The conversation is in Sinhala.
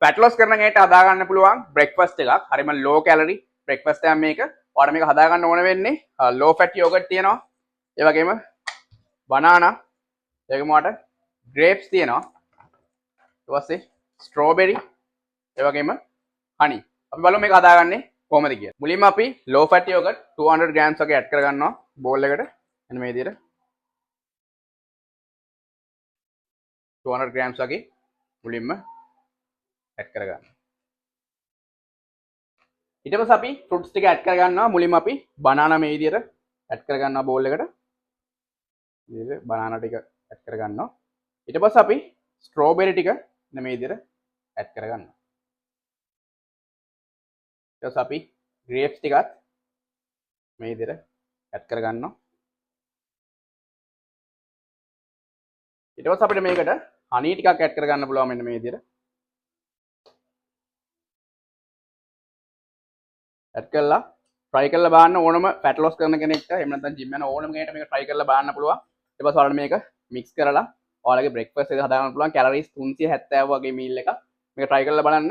fat loss කරන කෙනෙක්ට හදා ගන්න පුළුවන් breakfast එකක්. හරිම low calorie breakfast එකක් මේක. ඔයාලා මේක හදා ගන්න ඕන වෙන්නේ low fat yogurt තියෙනවා. ඒ වගේම banana, ඒ වගේම ඔයාලට grapes තියෙනවා. ඊට පස්සේ strawberry, ඒ වගේම honey. අපි බලමු මේක හදාගන්නේ කොහොමද කියලා. මුලින්ම අපි low fat yogurt 200 grams වගේ add කරගන්නවා bowl එකට. එන්න මේ විදිහට 200 grams වගේ මුලින්ම add කරගන්න. ඊට පස්සේ අපි fruits ටික add කරගන්නවා. මුලින්ම අපි banana මේ විදිහට add කරගන්නවා bowl එකට. විදිහට banana ටික add කරගන්නවා. ඊට පස්සේ අපි strawberry ටික මේ විදිහට add කරගන්නවා. ඊට පස්සේ අපි grapes ටිකත් මේ විදිහට add කරගන්නවා. ඊට පස්සේ අපිට මේකට honey ටිකක් add කරගන්න පුළුවන් මෙන්න මේ විදිහට. add කරලා try කරලා බලන්න ඕනම fat loss කරන කෙනෙක්ට එහෙම නැත්නම් gym යන ඕනම කෙනෙක්ට මේක try කරලා බලන්න පුළුවන්. ඊට පස්සේ ඔයාලට මේක mix කරලා ඔයාලගේ breakfast එක හදාගන්න පුළුවන්. calories 370 වගේ meal එකක්. මේක try කරලා බලන්න.